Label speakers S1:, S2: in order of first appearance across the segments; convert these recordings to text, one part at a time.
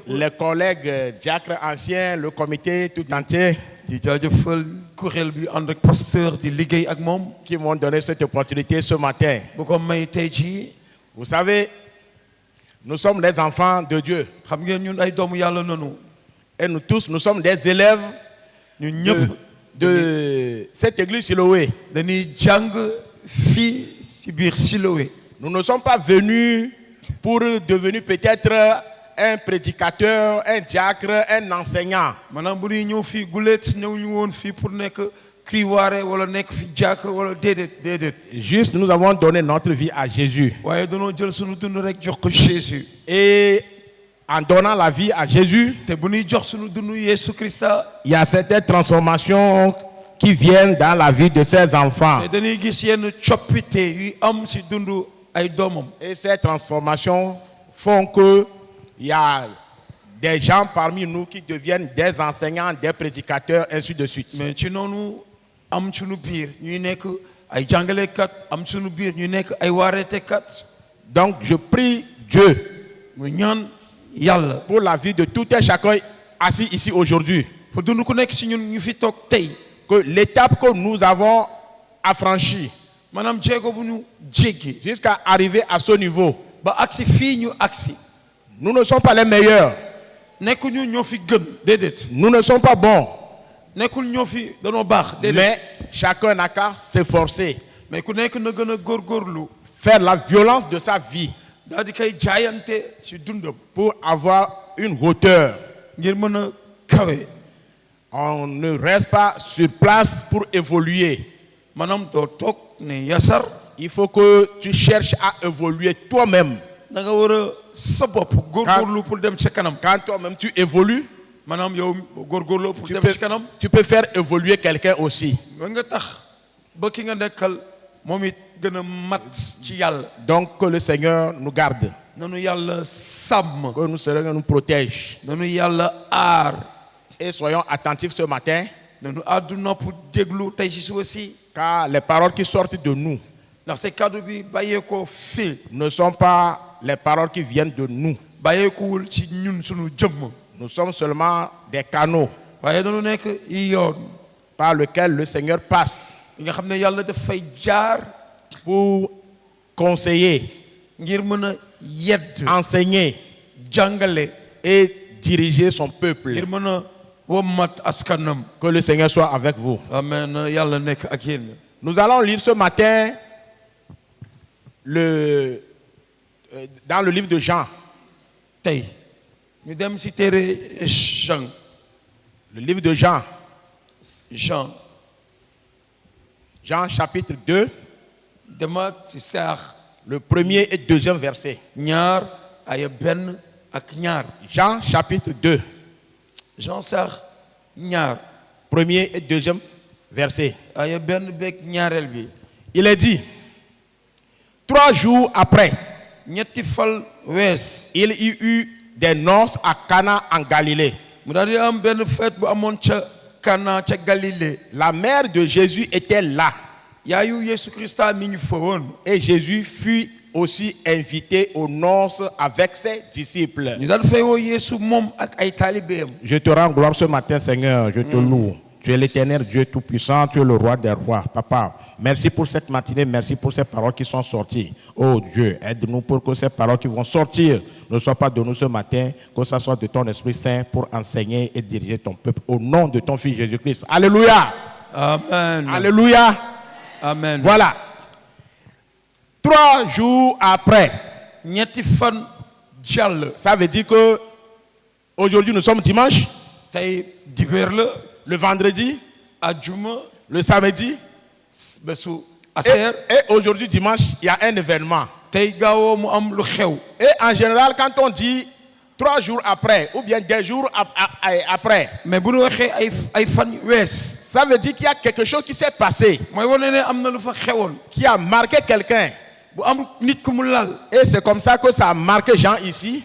S1: les collègues diacres anciens, le comité tout entier qui m'ont donné cette opportunité ce matin. Vous savez, nous sommes des enfants de Dieu. Et nous tous, nous sommes des élèves de cette église Siloé. Nous ne sommes pas venus pour devenir peut-être un prédicateur, un diacre, un enseignant. Juste, nous avons donné notre vie à Jésus. Et en donnant la vie à Jésus, il y a certaines transformations qui viennent dans la vie de ces enfants. Et ces transformations font que il y a des gens parmi nous qui deviennent des enseignants, des prédicateurs, ainsi de suite. Donc je prie Dieu pour la vie de tout un chacun assis ici aujourd'hui. Que l'étape que nous avons affranchie jusqu'à arriver à ce niveau, nous ne sommes pas les meilleurs. Nous ne sommes pas bons. Mais chacun n'a qu'à s'efforcer, faire la violence de sa vie pour avoir une hauteur. On ne reste pas sur place pour évoluer. Il faut que tu cherches à évoluer toi-même. Quand toi-même tu évolues, tu peux faire évoluer quelqu'un aussi. Donc que le Seigneur nous garde, que le Seigneur nous protège. Et soyons attentifs ce matin, car les paroles qui sortent de nous ne sont pas les paroles qui viennent de nous. Nous sommes seulement des canaux par lesquels le Seigneur passe pour conseiller, enseigner et diriger son peuple. Que le Seigneur soit avec vous.
S2: Amen.
S1: Nous allons lire ce matin dans le livre de Jean. Le livre de Jean. Jean chapitre 2. Le premier et deuxième verset. Jean chapitre 2. Premier et deuxième verset. Il est dit, 3 jours après, il y eut des noces à Cana en Galilée. La mère de Jésus était là. Et Jésus fut aussi invité aux noces avec ses disciples. Je te rends gloire ce matin, Seigneur. Je te loue. Tu es l'éternel Dieu tout-puissant, tu es le roi des rois. Papa, merci pour cette matinée, merci pour ces paroles qui sont sorties. Oh Dieu, aide-nous pour que ces paroles qui vont sortir ne soient pas de nous ce matin, que ce soit de ton Esprit Saint pour enseigner et diriger ton peuple au nom de ton Fils Jésus-Christ. Alléluia.
S2: Amen.
S1: Alléluia.
S2: Amen.
S1: Voilà. 3 jours après, ça veut dire que aujourd'hui nous sommes dimanche, le vendredi, le samedi, et aujourd'hui dimanche, il y a un événement. Et en général, quand on dit 3 jours après, ou bien 2 jours après, ça veut dire qu'il y a quelque chose qui s'est passé, qui a marqué quelqu'un. Et c'est comme ça que ça a marqué Jean ici.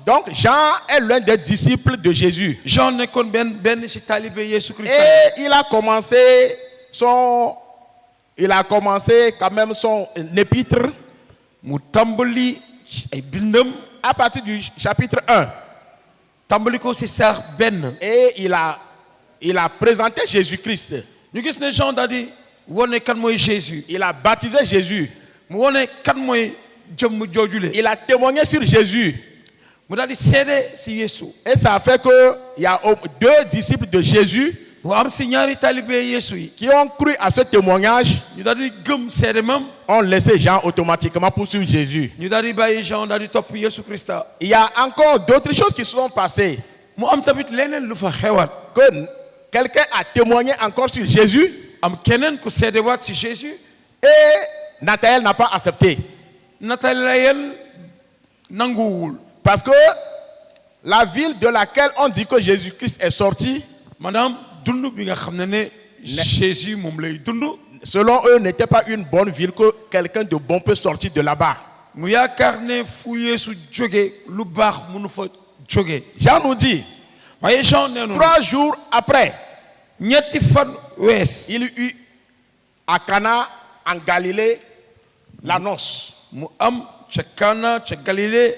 S1: Donc Jean est l'un des disciples de Jésus. Et il a commencé quand même son épître
S2: ay bindam
S1: à partir du chapitre 1.
S2: tàmbali ko ci saar benn.
S1: Et il a présenté Jésus-Christ.
S2: ñu gis ne Jean daal di wone kan mooy Jésus.
S1: Il a baptisé Jésus.
S2: mu wone kan mooy jëmm joojule.
S1: Il a témoigné sur Jésus.
S2: mu daal di seede ci Yeesu.
S1: Et ça a fait qu'il y a 2 disciples de Jésus
S2: mu am ci ñaari taalibe Yeesu yi.
S1: qui ont cru à ce témoignage,
S2: ñu daal di gëm seede mam.
S1: ont laissé Jean automatiquement pour suivre Jésus.
S2: ñu daal di bàyyi Jean daal di topp Yeesu Krista.
S1: Il y a encore d'autres choses qui se sont passées.
S2: mu am tamit leneen lu fa xewaat.
S1: Que quelqu'un a témoigné encore sur Jésus
S2: am keneen ku seedewaat ci Jésus.
S1: et Nathanaël n'a pas accepté.
S2: Nathanaël nanguwul.
S1: Parce que la ville de laquelle on dit que Jésus-Christ est sorti,
S2: maanaam dund bi nga xam ne Jésus moom lay dund.
S1: selon eux, n'était pas une bonne ville que quelqu'un de bon peut sortir de là-bas.
S2: mu yaakaar ne fu Yeesu jóge lu baax mënu fa jóge.
S1: Jean nous dit,
S2: waaye Jean nee na
S1: 3 jours après,
S2: ñetti fan wees.
S1: il y eut à Cana, en Galilée, la noce.
S2: mu am ca Kana ca Galilée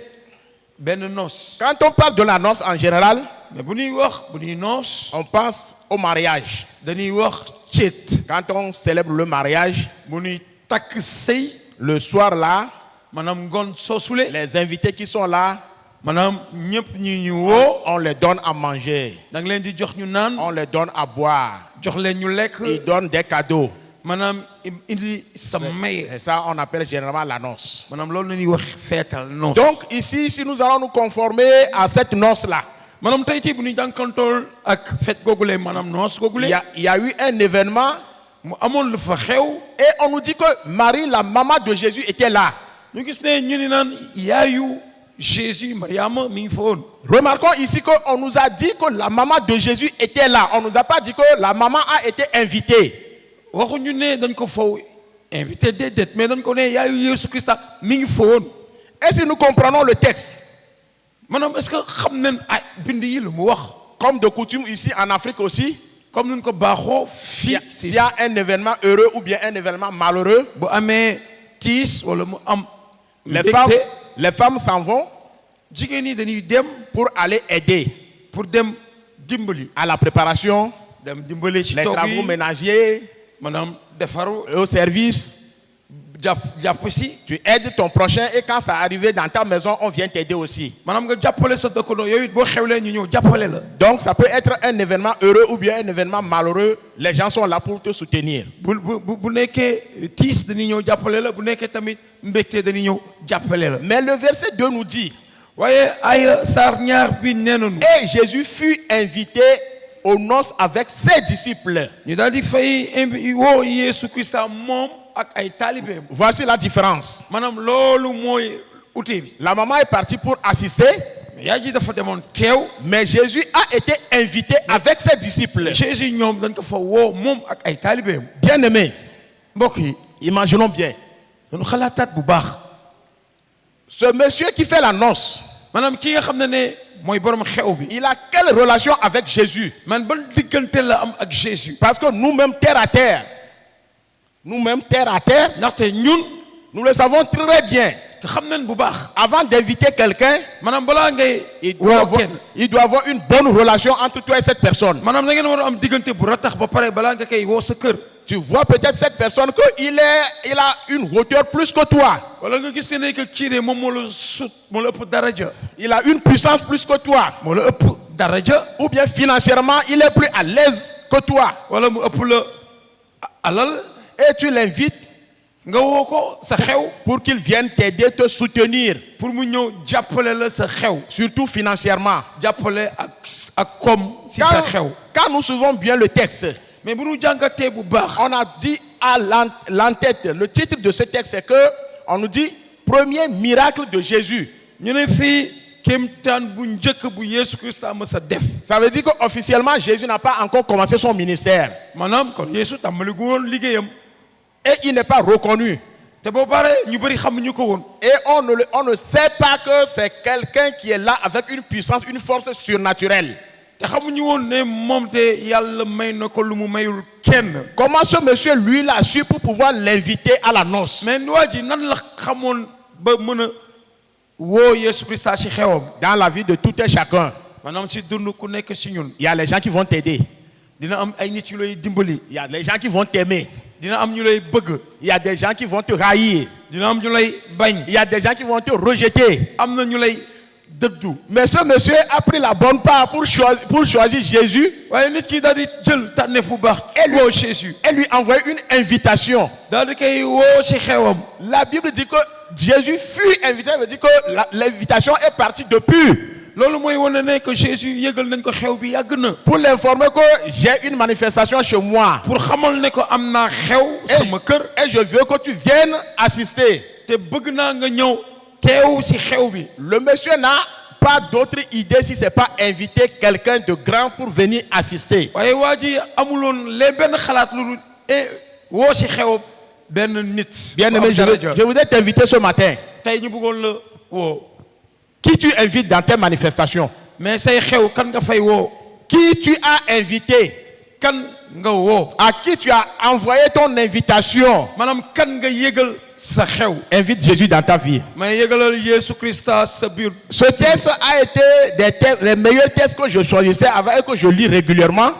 S2: benn noos.
S1: Quand on parle de la noce en général,
S2: mais bu ñuy wax bu ñuy noos.
S1: on pense au mariage.
S2: dañuy wax céet.
S1: Quand on célèbre le mariage,
S2: bu ñuy takk sëy.
S1: le soir là,
S2: maanaam ngoon soosule.
S1: les invités qui sont là,
S2: maanaam ñëpp ñi ñu woo.
S1: on les donne à manger,
S2: da nga leen di jox ñu naan.
S1: on les donne à boire,
S2: jox leen ñu lekk.
S1: ils donnent des cadeaux.
S2: maanaam indi sa may.
S1: Et ça, on appelle généralement la noce.
S2: maanaam loolu la ñuy wax feetal noos.
S1: Donc ici, si nous allons nous conformer à cette noce-là,
S2: maanaam tey jii bu ñu jànkantool ak fête googule maanaam noos googule.
S1: il y a eu un événement
S2: mu amoon lu fa xew.
S1: et on nous dit que Marie, la maman de Jésus, était là.
S2: ñu gis ne ñu ni naan yaayu Jésus Mariama mi ngi fa woon.
S1: Remarquons ici qu'on nous a dit que la maman de Jésus était là. On ne nous a pas dit que la maman a été invitée.
S2: waxuñu ne dañ ko faw invité déedéet mais dañ ko ne yaayu Yeesu Krista mi ngi fa woon.
S1: Et si nous comprenons le texte,
S2: maanaam est-ce que xam nañ ay bind yi lu mu wax.
S1: comme de coutume ici en Afrique aussi,
S2: comme nuñ ko baaxoo fii.
S1: s'il y a un événement heureux ou bien un événement malheureux,
S2: bu amee tiis wala mu am.
S1: les femmes s'en vont
S2: jigéen ñi dañuy dem
S1: pour aller aider
S2: pour dem dimbali.
S1: à la préparation,
S2: dem dimbali ci
S1: les
S2: toog
S1: travaux
S2: yi
S1: ménagers,
S2: maanaam defaru
S1: au service.
S2: jàpp si.
S1: Tu aides ton prochain et quand ça arrive dans ta maison, on vient t'aider aussi.
S2: maanaam nga jàppale sa dëkkandoo yooyu it boo xewlee ñu ñëw jàppale la.
S1: Donc ça peut être un événement heureux ou bien un événement malheureux. Les gens sont là pour te soutenir.
S2: bu nekkee tiis dañuy ñëw jàppale la bu nekkee tamit mbégte dañuy ñëw jàppale la.
S1: Mais le verset 2 nous dit,
S2: waaye ay saar ñaar bi nee nañu.
S1: et Jésus fut invité aux noces avec ses disciples.
S2: ñu daal di fay woo Yeesu Krista moom ak ay taalibeem.
S1: Voici la différence.
S2: maanaam loolu mooy ute bi.
S1: La maman est partie pour assister,
S2: mais yaay ji dafa demoon teew.
S1: mais Jésus a été invité avec ses disciples.
S2: Jésus ñoom dañ ko fa woo moom ak ay taalibeem.
S1: Bien-aimés,
S2: mbokk yi
S1: imaginons bien.
S2: dañu xalaataat bu baax.
S1: Ce monsieur qui fait la noce,
S2: maanaam ki nga xam ne mooy borom xew bi.
S1: il a quelle relation avec Jésus?
S2: man ban diggante la am ak Jésus.
S1: Parce que nous-mêmes, terre à terre,
S2: ndaxte ñun.
S1: nous le savons très bien.
S2: te xam nañ bu baax.
S1: Avant d'inviter quelqu'un,
S2: maanaam balaa ngay.
S1: il doit avoir une bonne relation entre toi et cette personne.
S2: maanaam da ngeen war a am diggante bu ratax ba pare balaa nga koy woo sa kër.
S1: Tu vois peut-être cette personne qu'il a une hauteur plus que toi.
S2: wala nga gis ne que kii de moom moo la sut moo la ëpp daraja.
S1: Il a une puissance plus que toi.
S2: moo la ëpp daraja.
S1: Ou bien financièrement, il est plus à l'aise que toi.
S2: wala mu ëpp la alal.
S1: Et tu l'invites
S2: nga woo ko sa xew.
S1: pour qu'il vienne t'aider, te soutenir.
S2: pour mu ñëw jàppale la sa xew.
S1: Surtout financièrement.
S2: jàppale ak koom si sa xew.
S1: Quand nous suivons bien le texte,
S2: mais bu ñu jàngatee bu baax.
S1: on a dit à l'entête, le titre de ce texte c'est que on nous dit premier miracle de Jésus.
S2: ñu ne fii kéemtaan bu njëkk bu Yeesu Krista ma sa def.
S1: Ça veut dire qu'officiellement Jésus n'a pas encore commencé son ministère.
S2: maanaam kon Yeesu tàmbali gu woon liggéeyam.
S1: Et il n'est pas reconnu.
S2: te boo paree ñu bëri xamuñu ko woon.
S1: Et on ne sait pas que c'est quelqu'un qui est là avec une puissance, une force surnaturelle.
S2: te xamuñu woon ne moom te yàlla may na ko lu mu mayul kenn.
S1: Comment ce monsieur lui l'a su pour pouvoir l'inviter à la noce?
S2: mais waa ji nan la xamoon ba mën a woo Yesu Christa ci xewam.
S1: Dans la vie de tout un chacun,
S2: maanaam si dund ku nekk si ñun.
S1: il y a les gens qui vont t'aider.
S2: dina am ay nit yu lay dimbali.
S1: Il y a les gens qui vont t'aimer.
S2: dina am ñu lay bëgg.
S1: Il y a des gens qui vont te haïr.
S2: dina am ñu lay bañ.
S1: Il y a des gens qui vont te rejeter.
S2: am na ñu lay dëddu.
S1: Mais ce monsieur a pris la bonne part pour choisir Jésus
S2: waaye nit ki daal di jël tànneef bu baax. woo Jésus.
S1: et lui envoyer une invitation.
S2: daal di koy woo si xewam.
S1: La Bible dit que Jésus fut invité, ça veut dire que l'invitation est partie depuis.
S2: loolu mooy wane ne que Jésus yëgal nañ ko xew bi yàgg na.
S1: Pour l'informer que j'ai une manifestation chez moi.
S2: pour xamal ne ko am naa xew sama kër.
S1: Et je veux que tu viennes assister.
S2: te bëgg naa nga ñëw teew si xew bi.
S1: Le monsieur n'a pas d'autre idée si c'est pas inviter quelqu'un de grand pour venir assister.
S2: waaye waa ji amuloon lee benn xalaat lu woo si xew benn nit.
S1: Bien aimé, je voudrais t'inviter ce matin.
S2: tey ñu bëggoon la woo.
S1: Qui tu invites dans tes manifestations?
S2: mais say xew kan nga fay woo.
S1: Qui tu as invité?
S2: kan nga woo.
S1: À qui tu as envoyé ton invitation?
S2: maanaam kan nga yëgal sa xew.
S1: Invite Jésus dans ta vie.
S2: mais yëgalal Yesu Christa sa biir.
S1: Ce texte a été les meilleurs textes que je choisissais avant et que je lis régulièrement.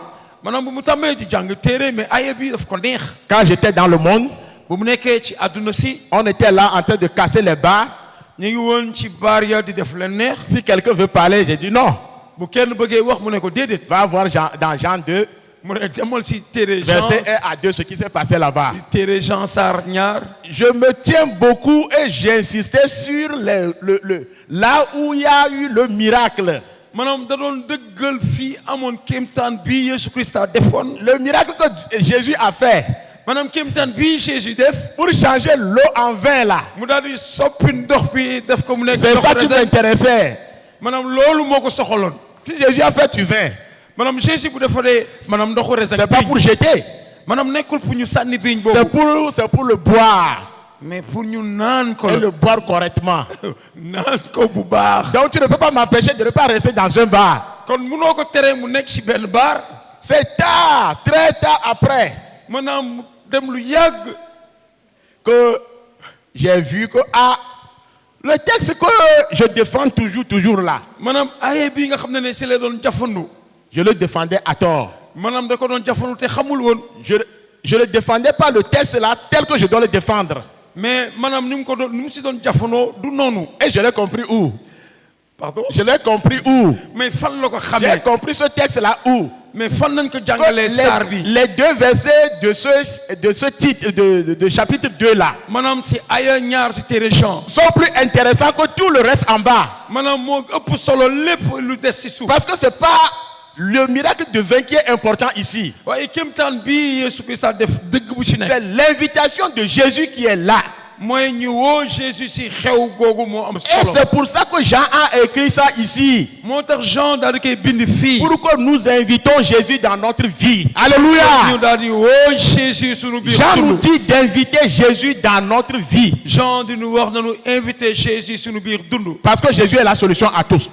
S2: maanaam bu mu tàmmee di jàng téere mais aaya bi daf ko neex.
S1: Quand j'étais dans le monde,
S2: bu mu nekkee ci àdduna si.
S1: on était là en train de casser les barres.
S2: ñu ngi woon ci baar ya di def leen neex.
S1: Si quelqu'un veut parler, j'ai dit non.
S2: bu kenn bëggee wax mu ne ko déedéet.
S1: Va voir dans Jean 2,
S2: mu ne demal si téere Jean
S1: verset 1 à 2, ce qui s'est passé là-bas.
S2: si téere Jean saar ñaar.
S1: Je me tiens beaucoup et j'insistais sur là où il y a eu le miracle.
S2: maanaam da doon dëggal fii amoon kéemtaan bii Yesu Christa defoon.
S1: Le miracle que Jésus a fait
S2: maanaam kéemtaan bii Jésus def.
S1: pour changer l'eau en vin là.
S2: mu daal di soppi ndox bi def ko mu nekk.
S1: C'est ça qui m'intéressait.
S2: maanaam loolu moo ko soxaloon.
S1: Si Jésus a fait du vin,
S2: maanaam Jésus bu defaree maanaam ndoxu raisin.
S1: c'est pas pour jeter.
S2: maanaam nekkul pour ñu sànni biiñ boobu.
S1: C'est pour le boire
S2: mais pour ñu naan ko
S1: et
S2: la.
S1: le boire correctement.
S2: naan ko bu baax.
S1: Donc tu ne peux pas m'empêcher de ne pas rester dans un bar.
S2: kon munoo ko tere mu nekk si benn baar.
S1: C'est tard, très tard après
S2: maanaam dem lu yàgg.
S1: que j'ai vu que le texte que je défends toujours là,
S2: maanaam aaya bii nga xam ne si la doon jafandu.
S1: je le défendais à tort.
S2: maanaam da ko doon jafandu te xamul woon.
S1: Je ne défendais pas le texte là tel que je dois le défendre.
S2: mais maanaam ni mu ko doon ni mu si doon jafandoo du noonu.
S1: Et je l'ai compris où?
S2: pardon.
S1: Je l'ai compris où?
S2: mais fan la ko
S1: J'ai
S2: xamee.
S1: compris ce texte là où?
S2: mais fan nañ ko jàngalee saar bi.
S1: Les deux versets de ce titre de chapitre 2 là
S2: maanaam si aya ñaar si téere Jean.
S1: sont plus intéressants que tout le reste en bas.
S2: maanaam moo ëpp solo lépp lu des si suuf.
S1: Parce que c'est pas le miracle de vin qui est important ici.
S2: waaye kéemtaan bii Yesu Christa def dëgg bu ci nekk.
S1: C'est l'invitation de Jésus qui est là.
S2: mooy ñu woo Jésus si xew googu moo am
S1: Et
S2: solo.
S1: c'est pour ça que Jean a écrit ça ici.
S2: moo tax Jean daal di koy bind fii.
S1: Pour que nous invitons Jésus dans notre vie.
S2: ñu
S1: Alléluia.
S2: daal di woo Jésus sunu biir
S1: Jean nous
S2: dund.
S1: dit d'inviter Jésus dans notre vie.
S2: Jean di nu wax nañu invité Jésus sunu biir dund.
S1: Parce que Jésus est la solution à tous.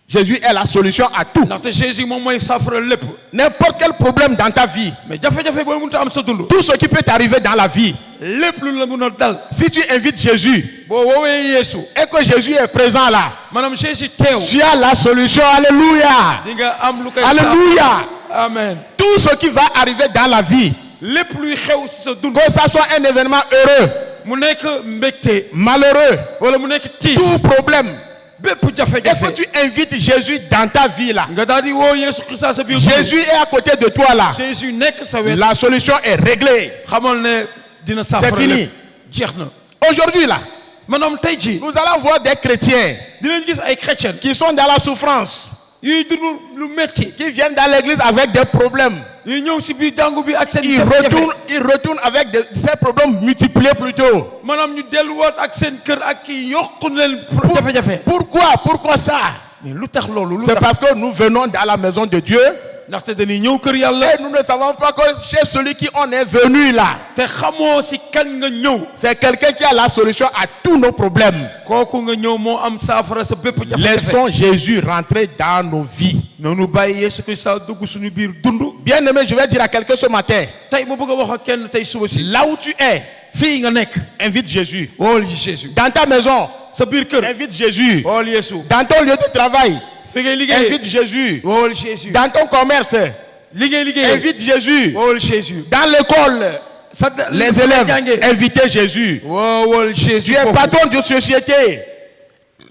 S1: Jésus est la solution à tout.
S2: ndaxte Jésus moom mooy saafara lépp.
S1: N'importe quel problème dans ta vie,
S2: mais jafe-jafe booy mënut a am sa dund.
S1: tout ce qui peut t'arriver dans la vie,
S2: lépp lu la mun a dal.
S1: si tu invites Jésus
S2: boo woowee Yeesu.
S1: et que Jésus est présent là,
S2: maanaam Jésus teew.
S1: tu as la solution. Alléluia.
S2: di nga am lu koy
S1: Alléluia.
S2: amen.
S1: Tout ce qui va arriver dans la vie,
S2: lépp luy xew si sa dund.
S1: que ça soit un événement heureux,
S2: mu nekk mbégte.
S1: malheureux,
S2: wala mu nekk tiis.
S1: tout problème,
S2: bépp
S1: et que
S2: jafe-jafe.
S1: tu invites Jésus dans ta vie là,
S2: nga daal di woo Yeesu Christa sa biir dund.
S1: Jésus est à côté de toi là,
S2: Jésus nekk sa wet.
S1: la solution est réglée.
S2: xamal ne dina saafara
S1: C'est fini.
S2: lépp. jeex na.
S1: Aujourd'hui là,
S2: maanaam tey jii.
S1: nous allons voir des chrétiens
S2: dinañ gis ay chrétiens.
S1: qui sont dans la souffrance,
S2: yuy dund lu metti.
S1: qui viennent dans l'église avec des problèmes.
S2: yuy ñëw si biir jàngu bi ak seen
S1: Ils retournent avec ces problèmes multipliés plutôt.
S2: maanaam ñu delluwaat ak seen kër ak kii yokku leen jafe-jafe.
S1: Pourquoi ça?
S2: mais lu tax loolu lu
S1: C'est
S2: tax.
S1: parce que nous venons dans la maison de Dieu
S2: ndaxte dañuy ñëw kër yàlla.
S1: et nous ne savons pas que chez celui qui on est venu là,
S2: te xamoo si kan nga ñëw.
S1: c'est quelqu'un qui a la solution à tous nos problèmes.
S2: kooku nga ñëw moo am saafara sa bépp jafe-jafe.
S1: Laissons Jésus rentrer dans nos vies.
S2: noonu bàyyi Yesu Christa dugg suñu biir dund.
S1: Bien aimé, je vais dire à quelqu'un ce matin,
S2: tey ma bëgg a wax ak kenn tey suba si.
S1: là où tu es,
S2: fii nga nekk.
S1: invite Jésus.
S2: wool yi Jésus.
S1: Dans ta maison,
S2: sa biir kër
S1: invite Jésus.
S2: wool Yeesu.
S1: Dans ton lieu de travail,
S2: fi ngay liggéey
S1: invite Jésus.
S2: wool Jésus.
S1: Dans ton commerce,
S2: li ngay liggéey
S1: invite Jésus.
S2: wool Jésus.
S1: Dans l'école,
S2: sa
S1: les
S2: fa ngay
S1: élèves,
S2: jàngee
S1: invitez Jésus.
S2: wool Jésus.
S1: Tu es
S2: foofu.
S1: patron de société.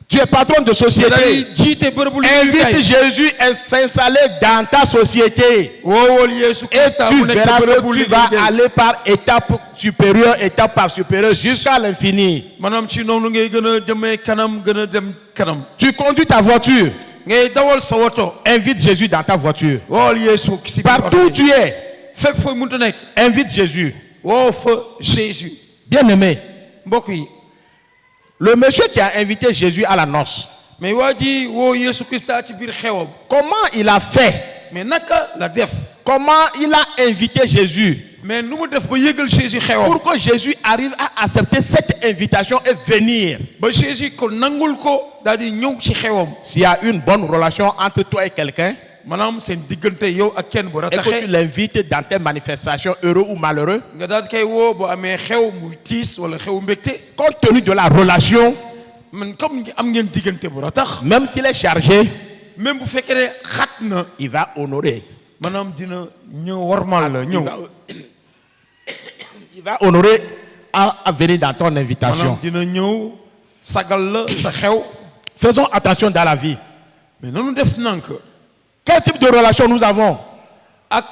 S1: Tu es patron de
S2: day
S1: société.
S2: jiite bërëbu
S1: Invite
S2: liggéeyukaay.
S1: Jésus à s'installer dans ta société.
S2: wool Yeesu
S1: Et
S2: Krista
S1: tu
S2: mu nekk sa
S1: verras
S2: bërëbu
S1: que tu vas
S2: liggéeyukaay.
S1: aller par étape par supérieure, jusqu'à l'infini.
S2: maanaam ci noonu ngay gën a demee kanam gën a dem kanam.
S1: Tu conduis ta voiture.
S2: ngay dawal sa woto.
S1: Invite Jésus dans ta voiture.
S2: wool Yeesu si biir
S1: Partout
S2: oto
S1: où tu es,
S2: fépp fooy mënta nekk.
S1: invite Jésus.
S2: woo fa Jésus.
S1: Bien-aimé,
S2: mbokk yi.
S1: le monsieur qui a invité Jésus à la noce,
S2: mais waa ji woo Yeesu Krista ci biir xewam.
S1: comment il a fait?
S2: mais naka la def.
S1: Comment il a invité Jésus
S2: mais nu mu def ba yëgal Jésus xewam.
S1: pour que Jésus arrive à accepter cette invitation et venir?
S2: ba Jésus ko nangul ko daal di ñëw ci xewam.
S1: S'il y a une bonne relation entre toi et quelqu'un,
S2: maanaam seen diggante yow ak kenn bu
S1: et que tu
S2: rataxee.
S1: l'invites dans tes manifestations, heureux ou malheureux,
S2: nga daal di koy woo boo amee xew muy tiis wala xew mbégte.
S1: compte tenu de la relation,
S2: man comme am ngeen diggante bu ratax.
S1: même s'il est chargé,
S2: même bu fekkee ne xat na.
S1: il va honorer.
S2: maanaam dina ñëw warmal la ñëw.
S1: Il va honorer à venir dans ton
S2: maanaam
S1: invitation.
S2: dina ñëw sagal la sa xew.
S1: Faisons attention dans la vie.
S2: mais noonu def nank
S1: Quel type de relation nous avons?
S2: ak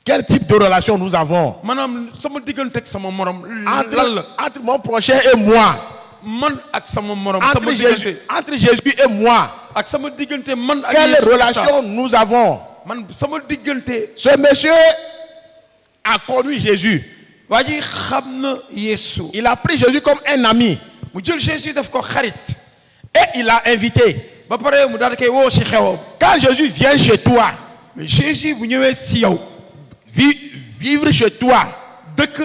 S1: Quel type de relation nous avons
S2: maanaam sama diggante ak sama morom.
S1: entre,
S2: lan la
S1: entre mon prochain et moi?
S2: man ak sama morom. sama diggante
S1: Entre Jésus et moi,
S2: ak sama diggante man ak
S1: quelle
S2: Yeesu
S1: relation nous avons?
S2: man sama diggante.
S1: Ce monsieur a connu Jésus.
S2: waa ji xam na Yeesu.
S1: Il a pris Jésus comme un ami
S2: mu jël Jésus def ko xarit.
S1: et il l'a invité.
S2: ba pare mu daal di koy woo si xewam.
S1: Quand Jésus vient chez toi,
S2: mais Jésus bu ñëwee si yow.
S1: vivre chez toi,
S2: dëkk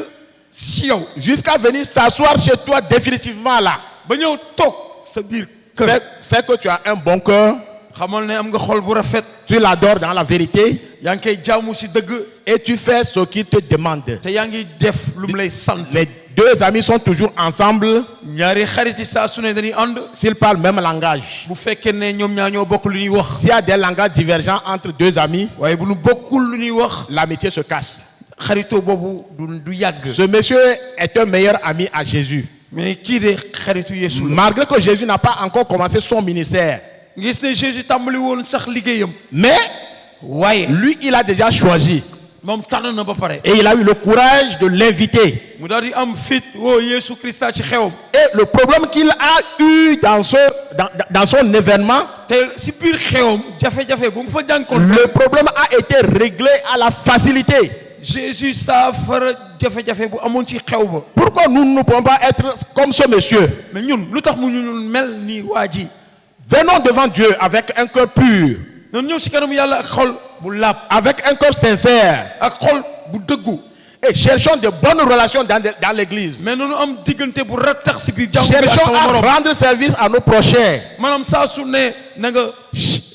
S2: si yow.
S1: jusqu'à venir s'asseoir chez toi définitivement là,
S2: ba ñëw toog sa biir kër.
S1: c'est que tu as un bon cœur,
S2: xamal ne am nga xol bu rafet.
S1: tu l'adores dans la vérité
S2: yaa ngi koy jaamu si dëgg.
S1: et tu fais ce qu'il te demande.
S2: te yaa ngi def lu mu lay sant.
S1: Les deux amis sont toujours ensemble
S2: ñaari xarit yi saa su ne dañuy ànd.
S1: s'ils parlent le même langage.
S2: bu fekkee ne ñoom ñaar ñoo bokk lu ñuy wax.
S1: S'il y a des langages divergents entre deux amis,
S2: waaye bu nu bokkul lu ñuy wax.
S1: l'amitié se casse.
S2: xaritoo boobu du yàgg.
S1: Ce monsieur est un meilleur ami à Jésus.
S2: mais kii de xaritu Yeesu la.
S1: Malgré que Jésus n'a pas encore commencé son ministère.
S2: gis ne Jésus tàmbali woon sax liggéeyam.
S1: Mais
S2: waaye
S1: lui, il a déjà choisi.
S2: moom tànn na ba pare.
S1: Et il a eu le courage de l'inviter.
S2: mu daal di am fit woo Yeesu Krista ci xewam.
S1: Et le problème qu'il a eu dans son événement,
S2: te si biir xewam jafe-jafe bu mu fa jànkoon.
S1: le problème a été réglé à la facilité.
S2: Jésus saafara jafe-jafe bu amoon ci xew ba.
S1: Pourquoi nous ne pouvons pas être comme ce monsieur?
S2: mais ñun lu tax mu ñu mel ni waa ji.
S1: Venons devant Dieu avec un cœur pur,
S2: noonu ñëw si kanamu yàlla ak xol bu laab.
S1: avec un cœur sincère,
S2: ak xol bu dëggu.
S1: et cherchons de bonnes relations dans l'église.
S2: mais noonu am diggante bu rattax si biir jàngu bi ak
S1: Cherchons
S2: sama
S1: à
S2: morom.
S1: rendre service à nos prochains.
S2: maanaam saa su ne na nga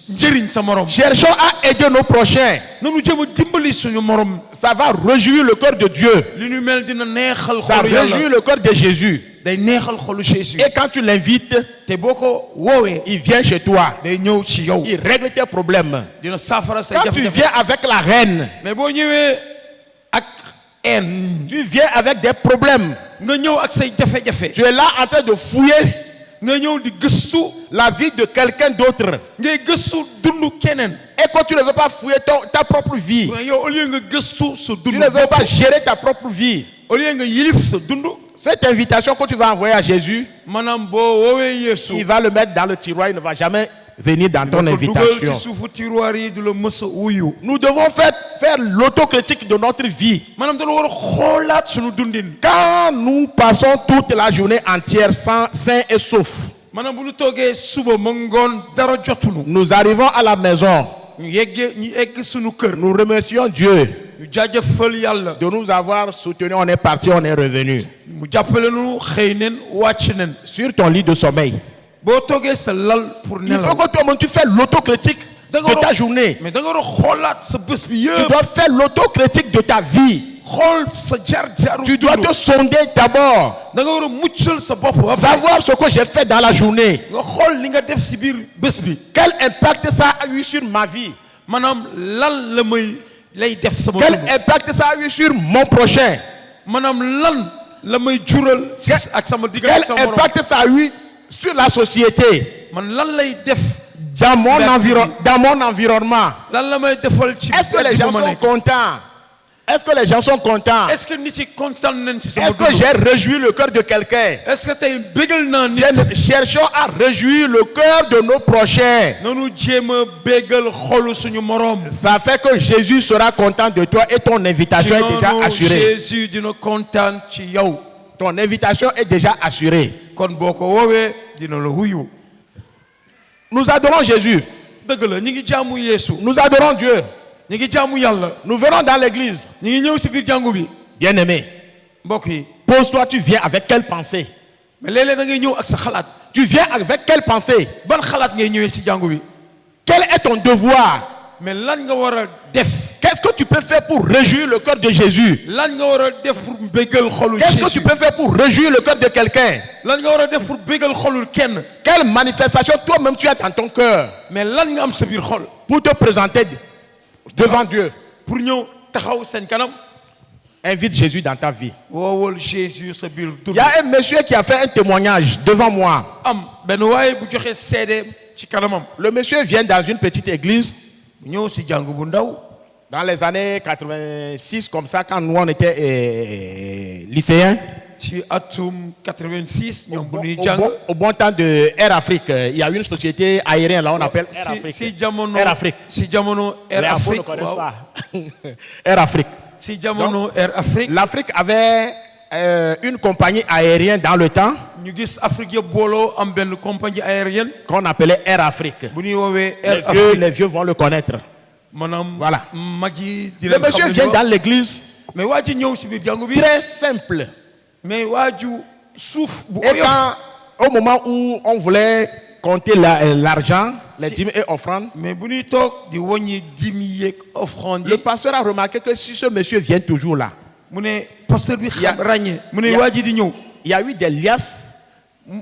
S2: njëriñ sa morom.
S1: Cherchons à aider nos prochains.
S2: nanu jëm a dimbali suñu morom.
S1: Ça va réjouir le cœur de Dieu.
S2: li ñu mel dina neexal
S1: Ça
S2: xolu yàlla.
S1: réjouit le cœur de Jésus.
S2: day neexal xolu Jésus.
S1: Et quand tu l'invites,
S2: te boo ko woowee.
S1: il vient chez toi.
S2: day ñëw ci yow.
S1: Il règle tes problèmes.
S2: dina saafara say
S1: Quand tu
S2: jafe-jafe.
S1: viens avec la reine,
S2: mais boo ñëwee ak en
S1: tu viens avec des problèmes.
S2: nga ñëw ak say jafe-jafe.
S1: Tu es là en train de fouiller
S2: nga ñëw di gëstu.
S1: la vie de quelqu'un d'autre.
S2: ngay gëstu dundu keneen.
S1: Et que tu ne veux pas fouiller ta propre vie.
S2: mais yow au lieu nga gëstu sa
S1: Tu
S2: dundu.
S1: ne veux pas gérer ta propre vie.
S2: au lieu nga yilif sa dundu.
S1: Cette invitation que tu vas envoyer à Jésus,
S2: maanaam boo woowee Yeesu.
S1: il va le mettre dans le tiroir. Il ne va jamais venir dans ton
S2: dugal
S1: invitation.
S2: ci suufu tiroir yi du la mës a wuyu.
S1: Nous devons faire l'autocritique de notre vie.
S2: maanaam dañoo war a xoolaat suñu dundin.
S1: Quand nous passons toute la journée entière sains et saufs,
S2: maanaam bu ñu toogee suba ma ngoon dara jotunu.
S1: nous arrivons à la maison.
S2: ñu egg suñu kër.
S1: Nous remercions Dieu
S2: ñu jaajëfal yàlla.
S1: de nous avoir soutenus. On est parti, on est revenu.
S2: mu jàppale nu xëy nen wàcc nen.
S1: Sur ton lit de sommeil.
S2: boo toogee sa lal pour
S1: Il faut
S2: nelaw.
S1: que toi-même tu fais l'autocritique de ta journée.
S2: mais da nga war a xoolaat sa bés bi
S1: Tu
S2: yëpp.
S1: dois faire l'autocritique de ta vie.
S2: xool sa jaar-jaaru
S1: Tu dois te sonder d'abord.
S2: da nga war a muccal sa bopp ba pare.
S1: Savoir ce que j'ai fait dans la journée.
S2: nga xool li nga def si biir bés bi.
S1: Quel impact ça a eu sur ma vie?
S2: maanaam lan la may lay def sama
S1: Quel
S2: dund.
S1: impact ça a eu sur mon prochain?
S2: maanaam lan la may jural si ak sama diggante
S1: Quel
S2: ak sama morom.
S1: impact ça a eu sur la société?
S2: man lan lay def
S1: Dans mon, dans mon environnement.
S2: lan la may defal ci
S1: Est-ce que les gens sont contents? Est-ce que les gens sont contents?
S2: est-ce que nit yi kontaan nañ si sama
S1: Est-ce que
S2: dund.
S1: j'ai réjoui le cœur de quelqu'un?
S2: est-ce que tey bégal naa nit.
S1: Cherchons à réjouir le cœur de nos prochains.
S2: noonu jéem a bégal xolu suñu morom.
S1: Ça fait que Jésus sera content de toi et ton invitation est déjà assurée.
S2: Jésus dina kontaan ci yow.
S1: Ton invitation est déjà assurée.
S2: kon boo ko woowee dina la wuyu.
S1: Nous adorons Jésus.
S2: dëgg la ñu ngi jaamu Yeesu.
S1: Nous adorons Dieu.
S2: ñu ngi jaamu yàlla.
S1: Nous venons dans l'église.
S2: ñu ngi ñëw si biir jàngu bi.
S1: Bien-aimé,
S2: mbokk yi.
S1: pose-toi, tu viens avec quelle pensée?
S2: mais léeg-léeg da ngay ñëw ak sa xalaat.
S1: Tu viens avec quelle pensée?
S2: ban xalaat ngay ñëwee si jàngu bi.
S1: Quel est ton devoir?
S2: mais lan nga war a def.
S1: Qu'est-ce que tu peux faire pour réjouir le cœur de Jésus?
S2: lan nga war a def pour bégal xolu
S1: Qu'est-ce que
S2: Jésus.
S1: tu peux faire pour réjouir le cœur de quelqu'un?
S2: lan nga war a def pour bégal xolul kenn.
S1: Quelle manifestation toi-même tu as dans ton cœur
S2: mais lan nga am sa biir xol.
S1: pour te présenter devant Dieu?
S2: pour ñëw taxaw seen kanam.
S1: Invite Jésus dans ta vie.
S2: woowal Jésus sa biir
S1: Il
S2: dund.
S1: y a un monsieur qui a fait un témoignage devant moi.
S2: am benn waaye bu joxe seede ci kanamam.
S1: Le monsieur vient dans une petite église
S2: bu ñëw si jàngu bu ndaw.
S1: dans les années 86, comme ça, quand nous on était lycéens.
S2: ci atum 86 ñoom bu ñuy
S1: Au
S2: jàng.
S1: au bon temps de Air Afrique, il y a une société aérienne là, on appelle Air
S2: si
S1: Afrique.
S2: jamono
S1: Air Afrique.
S2: si jamono Air
S1: Les Afro ne
S2: Afrique
S1: connaissent
S2: waaw.
S1: pas. Air Afrique.
S2: si jamono Air Afrique.
S1: L'Afrique avait une compagnie aérienne dans le temps
S2: ñu gis Afrique yëpp booloo am benn compagnie aérienne.
S1: qu'on appelait Air Afrique.
S2: bu ñuy woowee Air Afrique.
S1: Les vieux vont le connaître.
S2: maanaam
S1: Voilà.
S2: mag yi di
S1: Le
S2: leen
S1: monsieur
S2: xam
S1: vient
S2: ne
S1: dans l'église,
S2: mais waa ji ñëw si biir jàngu bi.
S1: très simple.
S2: mais waa ju suuf bu
S1: Et
S2: oyof.
S1: quand, au moment où on voulait compter l'argent, les dîmes et offrandes,
S2: mais bu ñuy toog di wàññi dîmes yeeg offrande
S1: le
S2: yi.
S1: pasteur a remarqué que si ce monsieur vient toujours là,
S2: mu ne pasteur bi
S1: Ya-
S2: xam ràññee. mu ne
S1: Ya-
S2: waa ji di ñëw.
S1: il y a eu des liasses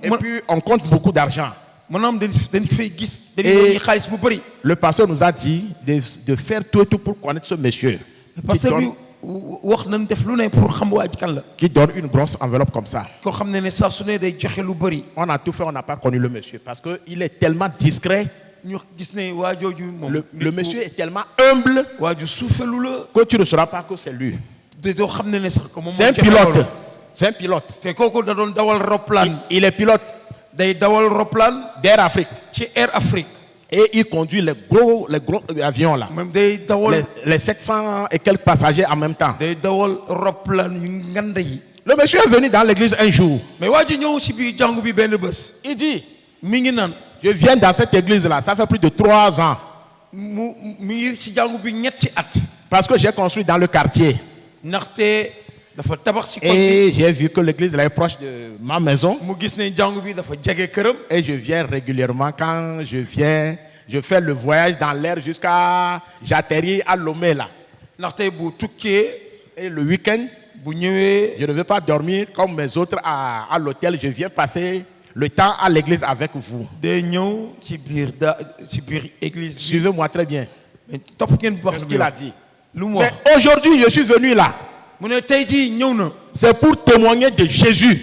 S1: et
S2: Ma-
S1: puis on compte beaucoup d'argent.
S2: maanaam dañ fay gis. dañuy
S1: Et-
S2: wàññi xaalis bu bëri.
S1: Le pasteur nous a dit de faire tout et tout pour connaître ce monsieur
S2: pasteur bi wax nañ def lu ne pour xam waa ji kan la.
S1: qui donne une grosse enveloppe comme ça.
S2: koo xam ne saa su ne day joxe lu bëri.
S1: On a tout fait, on n'a pas connu le monsieur parce qu'il est tellement discret,
S2: ñu gis ne waa jooju moom.
S1: le monsieur est tellement humble
S2: waa ju suufelu la.
S1: que tu ne sauras pas que c'est lui.
S2: te doo xam ne sax ko moom.
S1: C'est un pilote. C'est un pilote.
S2: te kooku da doon dawal roplaan.
S1: Il est pilote
S2: day dawal roplaan
S1: d'Air Afrique
S2: ci Air Afrique.
S1: et il conduit les gros avions là.
S2: même day dawal.
S1: Les 700 et quelques passagers en même temps.
S2: day dawal roplaan yu nganda yi.
S1: Le monsieur est venu dans l'église un jour.
S2: mais waa ji ñëw si biir jàngu bi benn bés.
S1: Il dit,
S2: mi ngi naan.
S1: je viens dans cette église là, ça fait plus de 3 ans.
S2: mi ngi si jàngu bi ñetti at.
S1: Parce que j'ai construit dans le quartier.
S2: ndaxte dafa tabax si koñ bi.
S1: Et j'ai vu que l'église là est proche de ma maison.
S2: mu gis ne jàngu bi dafa jege këram.
S1: Et je viens régulièrement. Quand je viens, je fais le voyage dans l'air jusqu'à... J'atterris à Lomé là.
S2: ndaxte bu tukkee.
S1: Et le week-end,
S2: bu ñëwee.
S1: je ne vais pas dormir comme mes autres à l'hôtel. Je viens passer le temps à l'église avec vous.
S2: day ñëw ci biir église bi.
S1: Suivez-moi très bien.
S2: mais topp ngeen bu baax.
S1: Ce qu'il a dit.
S2: lu mu
S1: Mais
S2: wax.
S1: aujourd'hui, je suis venu là.
S2: mu ne tey jii ñëw na.
S1: C'est pour témoigner de Jésus.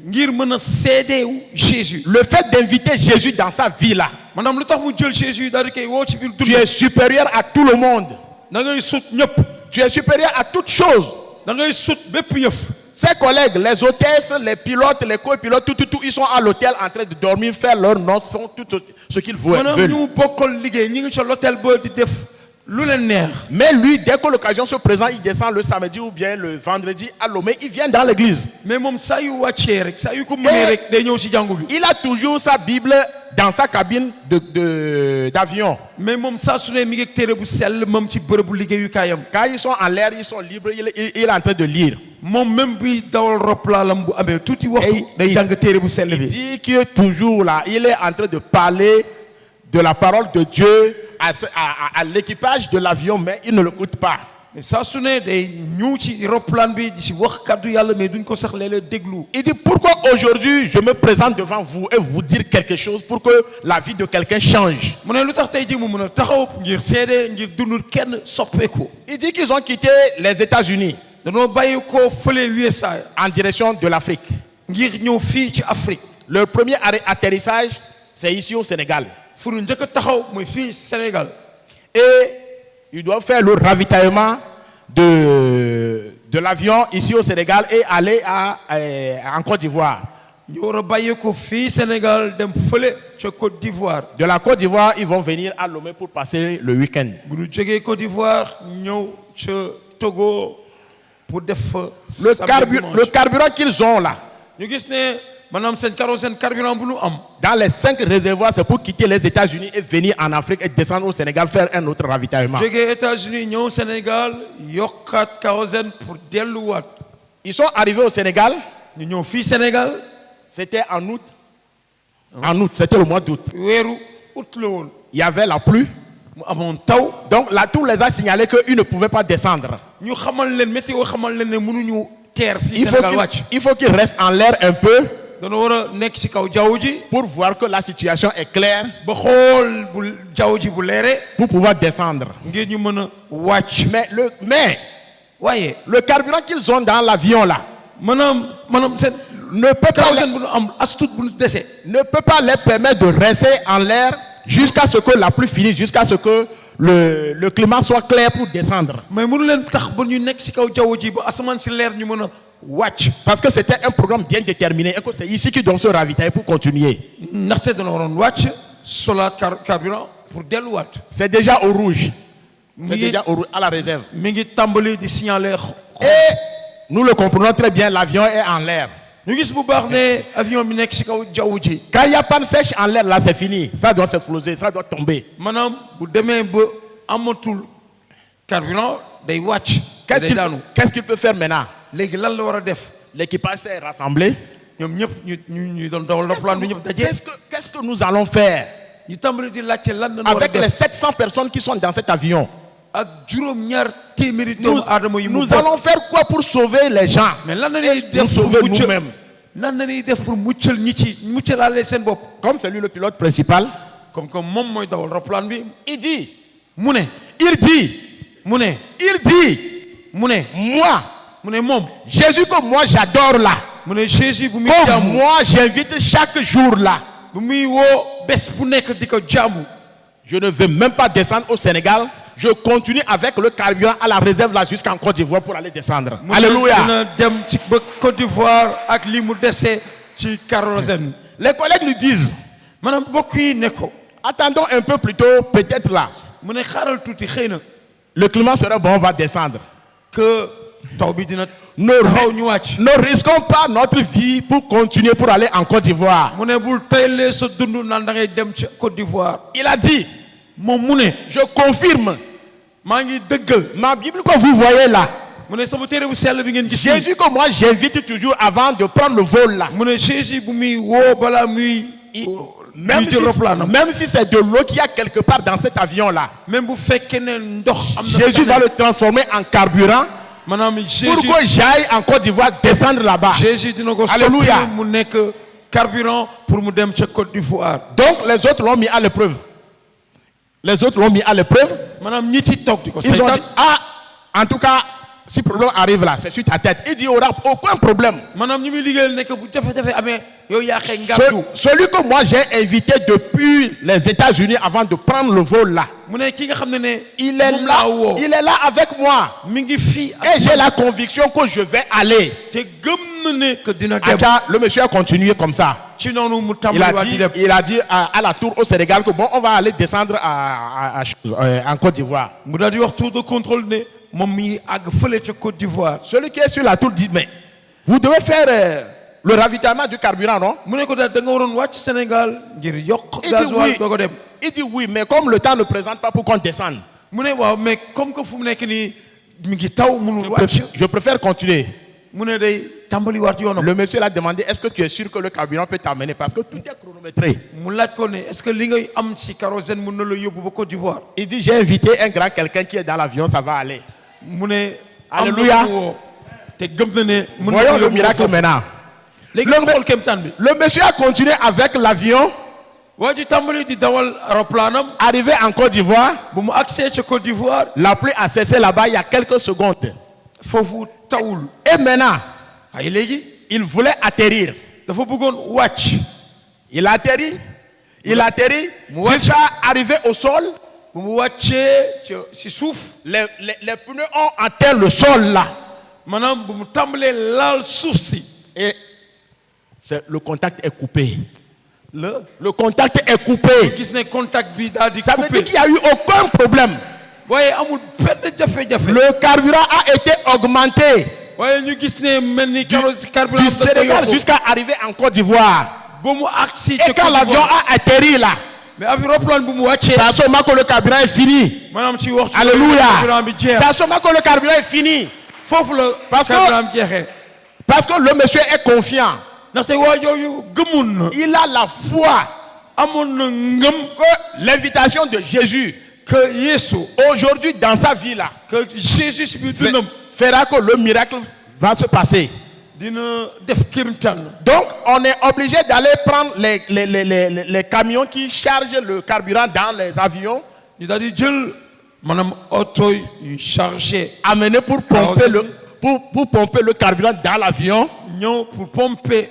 S2: ngir mën a seedeewu Jésus.
S1: Le fait d'inviter Jésus dans sa vie là.
S2: maanaam lu tax mu jël Jésus daal di koy woo ci biir
S1: Tu
S2: dund.
S1: es supérieur à tout le monde.
S2: da ngay sut ñëpp.
S1: Tu es supérieur à toute chose.
S2: da ngay sut bépp yëf.
S1: Ses collègues, les hôtesses, les pilotes, les copilotes, tout, ils sont à l'hôtel en train de dormir, faire leur noces, font tout ce qu'ils veulent.
S2: maanaam ñu bokkal liggéey ñi ngi ca l'hôtel ba di def lu leen neex.
S1: Mais lui, dès que l'occasion se présente, il descend le samedi ou bien le vendredi à Lomé, il vient dans l'église.
S2: mais moom saa yu wàccee rek saa yu ko mënee rek day ñëw si jàngu bi.
S1: Il a toujours sa Bible dans sa cabine d'avion.
S2: mais moom saa su ne mi ngi téere bu sell moom ci bërëbu liggéeyukaayam.
S1: Quand ils sont en l'air, ils sont libres, il est en train de lire.
S2: moom même bi dawal roplaalam bu amee tuuti waxtu
S1: Et-
S2: day jàng téere bu sell
S1: Il
S2: bi.
S1: dit qu'il est toujours là. Il est en train de parler de la parole de Dieu à l'équipage de l'avion, mais il ne l'écoute pas.
S2: mais saa su ne day ñëw ci roplaan bi di si wax kàddu yàlla mais duñ ko sax léeg-léeg déglu.
S1: Il dit pourquoi aujourd'hui je me présente devant vous et vous dire quelque chose pour que la vie de quelqu'un change.
S2: mu ne lu tax tey jii mu mën a taxaw ngir seede ngir dund kenn soppeeku.
S1: Il dit qu'ils ont quitté les États-Unis
S2: danoo bàyyi ko fële USA
S1: en direction de l'Afrique.
S2: ngir ñëw fii ci Afrique.
S1: Leur premier atterrissage, c'est ici au Sénégal.
S2: fu ñu njëkk a taxaw mooy fii Sénégal.
S1: Et ils doivent faire le ravitaillement de l'avion ici au Sénégal et aller en Côte d'Ivoire.
S2: ñu war a bàyyi ko fii Sénégal dem fële ca Côte d'Ivoire.
S1: De la Côte d'Ivoire, ils vont venir à Lomé pour passer le week-end.
S2: bu ñu jógee Côte d'Ivoire ñëw ca Togo pour def fa.
S1: Le carburant qu'ils ont là,
S2: ñu gis ne maanaam seen carburant bu ñu am.
S1: dans les 5 réservoirs, c'est pour quitter les États-Unis et venir en Afrique et descendre au Sénégal faire un autre ravitaillement.
S2: jógee États-Unis ñëw Sénégal yokkaat kérosène pour delluwaat.
S1: Ils sont arrivés au Sénégal.
S2: ñu ñëw fii Sénégal.
S1: C'était en août. En août, c'était le mois d'août.
S2: weeru août la woon.
S1: Il y avait la pluie.
S2: mu amoon taw.
S1: Donc la tour les a signalé qu'ils ne pouvaient pas descendre.
S2: ñu xamal leen météo xamal leen ne mënuñu teer fii Sénégal wàcc.
S1: Il faut qu'ils restent en l'air un peu
S2: dana war a nekk ci kaw jaww ji.
S1: pour voir que la situation est claire,
S2: ba xool bu jaww ji bu leere.
S1: pour pouvoir descendre.
S2: ngir ñu mën a wàcc.
S1: Mais
S2: waaye
S1: le carburant qu'ils ont dans l'avion là
S2: maanaam seen
S1: ne peut
S2: kérosène bu ñu am as tuut bu ñu dese.
S1: ne peut pas les permettre de rester en l'air jusqu'à ce que la pluie finisse, jusqu'à ce que le climat soit clair pour descendre.
S2: mais mënu leen tax ba ñu nekk ci kaw jaww ji ba asamaan si leer ñu mën a wàcc.
S1: Parce que c'était un programme bien déterminé et que c'est ici qu'ils doivent se ravitailler pour continuer.
S2: ndaxte dana waroon wàcc solaat carburant pour delluwaat.
S1: C'est déjà au rouge. C'est
S2: mi
S1: déjà au rouge, à la réserve.
S2: ngi tàmbali di signaler.
S1: Et nous le comprenons très bien, l'avion est en l'air.
S2: ñu gis bu baax ne avion bi nekk ci kaw jaww ji.
S1: Quand il y a panne sèche en l'air, là, c'est fini. Ça doit s'exploser, ça doit tomber.
S2: maanaam bu demee ba amatul carburant day wàcc. day daanu.
S1: Qu'est-ce qu'il peut faire maintenant?
S2: léegi lan la war a def.
S1: L'équipage s'est rassemblé.
S2: ñoom ñëpp ñu doon dawal roplaan bi ñëpp daje.
S1: Qu'est-ce que nous allons faire
S2: ñu tàmbali di laajte lan la war a
S1: avec les
S2: def
S1: 700 personnes qui sont dans cet avion?
S2: ak juróom-ñaar téeméeri doomu aadama yi mu
S1: Nous allons faire quoi pour sauver les gens?
S2: mais lan la ñuy
S1: Nous
S2: def pour
S1: sauver
S2: muccal
S1: nous-mêmes.
S2: lan la ñuy def pour muccal ñi ci muccalaale seen bopp.
S1: Comme c'est lui le pilote principal,
S2: comme que moom mooy dawal roplaan bi.
S1: il dit,
S2: mu ne
S1: il dit, moi,
S2: mu ne moom.
S1: Jésus que moi j'adore là,
S2: mu ne Jésus bu muy
S1: comme
S2: jaamu.
S1: moi j'invite chaque jour là,
S2: bu muy woo bés bu nekk di ko jaamu.
S1: je ne veux même pas descendre au Sénégal. Je continue avec le carburant à la réserve là jusqu'en Côte d'Ivoire pour aller descendre. Alléluia.
S2: dina dem ci ba Côte d'Ivoire ak li mu dese ci kérosène.
S1: Les collègues lui disent,
S2: maanaam mbokk yi ne ko.
S1: attendons un peu plus tôt, peut-être là.
S2: mu ne xaaral tuuti xëy na.
S1: Le climat sera bon, on va descendre.
S2: que taw bi dina
S1: Ne risquons pas notre vie pour continuer pour aller en Côte d'Ivoire.
S2: mu ne bul taylee sa dund naan da ngay dem ci Côte d'Ivoire.
S1: Il a dit,
S2: moom mu ne.
S1: je confirme,
S2: maa ngi dëggal.
S1: ma Bible que vous voyez là,
S2: mu ne sama téere bu sell bi ngeen gis.
S1: Jésus que moi j'invite toujours avant de prendre le vol là.
S2: mu ne Jésus bu muy woo balaa muy.
S1: Même si c'est de l'eau qu'il y a quelque part dans cet avion là,
S2: même bu fekkee ne ndox am na.
S1: Jésus va le transformer en carburant
S2: maanaam Jésus
S1: pour que j'aille en Côte d'Ivoire descendre là-bas.
S2: Jésus dina ko soppi mu nekk carburant pour mu dem ca Côte d'Ivoire.
S1: Donc les autres l'ont mis à l'épreuve. Les autres l'ont mis à l'épreuve.
S2: maanaam ñi ci toog di ko
S1: Ils ont dit,
S2: seetaan.
S1: en tout cas, si le problème arrive là, c'est sur ta tête. Il dit, il n'y aura aucun problème.
S2: maanaam ñi muy liggéeyal nekk bu jafe-jafe amee yow yaa xëy ngàddu.
S1: Celui que moi j'ai invité depuis les États-Unis avant de prendre le vol là,
S2: mu ne ki nga xam ne
S1: il est là avec moi.
S2: mi ngi fii
S1: Et j'ai la conviction que je vais aller.
S2: te gëm na ne que dina dem.
S1: Le monsieur a continué comme ça.
S2: ci noonu mu
S1: Il
S2: tàmbaliwaat di dem.
S1: a dit à la tour au Sénégal que bon, on va aller descendre en Côte d'Ivoire.
S2: mu daal di wax tour de contrôle ne moom mi ngi àgg fële ca Côte d'Ivoire.
S1: Celui qui est sur la tour dit, mais vous devez faire le ravitaillement du carburant, non?
S2: mu ne ko daal da nga waroon wàcc Sénégal ngir yokk gasoil doo ko dem.
S1: Il dit oui, mais comme le temps ne présente pas pour qu'on descende,
S2: mu ne waaw mais comme que fu mu nekk nii mi ngi taw mënul wàcc.
S1: je préfère continuer.
S2: mu ne day tàmbaliwaat yoonam.
S1: Le monsieur l'a demandé, est-ce que tu es sûr que le carburant peut t'amener? Parce que tout est chronométré.
S2: mu laaj ko ne est-ce que li ngay am ci kérosène mën na la yóbbu ba Côte d'Ivoire.
S1: Il dit, j'ai invité un grand quelqu'un qui est dans l'avion, ça va aller.
S2: mu ne
S1: Alléluia.
S2: am na ku woo te gëm na ne mën na
S1: Voyons
S2: ko
S1: le
S2: yóbbu
S1: miracle
S2: foofu.
S1: maintenant.
S2: léegi ñu xool kéemtaan bi.
S1: Le monsieur a continué avec l'avion,
S2: waa ji tàmbali di dawal aéroplane
S1: arrivé en Côte d'Ivoire.
S2: bu mu accès ca Côte d'Ivoire
S1: La pluie a cessé là-bas il y a quelques secondes.
S2: foofu tawul.
S1: Et maintenant,
S2: ay léegi
S1: il voulait atterrir.
S2: dafa bëggoon wàcc.
S1: Il atterrit. Il atterrit.
S2: Moi,
S1: Jusqu'à arriver au sol,
S2: bu mu wàccee ca si suuf
S1: les pneus ont atteint le sol là.
S2: maanaam bu mu tàmbalee laal suuf si.
S1: Et le contact est coupé. Le contact est coupé.
S2: gis ne contact bi daal di
S1: Ça veut
S2: coupé.
S1: dire qu'il n'y a eu aucun problème.
S2: waaye amul benn jafe-jafe.
S1: Le carburant a été augmenté
S2: waaye ñu gis ne mel ni carburant
S1: du Sénégal jusqu'à arriver en Côte d'Ivoire.
S2: ba mu agsi
S1: Et quand l'avion a atterri là,
S2: mais avion bu mu wàccee.
S1: c'est à ce moment que le carburant est fini.
S2: maanaam ci waxtu
S1: Alléluia.
S2: carburant bi jeex.
S1: C'est à ce moment que le carburant est fini.
S2: foofu la
S1: Parce que-
S2: carburant bi jeexee.
S1: Parce que le monsieur est confiant.
S2: ndaxte waa jooju gëmoon na.
S1: Il a la foi
S2: amoon na ngëm.
S1: que l'invitation de Jésus
S2: que Yesu.
S1: aujourd'hui dans sa vie là
S2: que Jésus si biir dundam.
S1: fera que le miracle va se passer.
S2: dina def kéemtaan.
S1: Donc on est obligé d'aller prendre les camions qui chargent le carburant dans les avions,
S2: ñu daal di jël maanaam oto yu chargé.
S1: amener pour pomper le carburant dans l'avion,
S2: ñëw pour pomper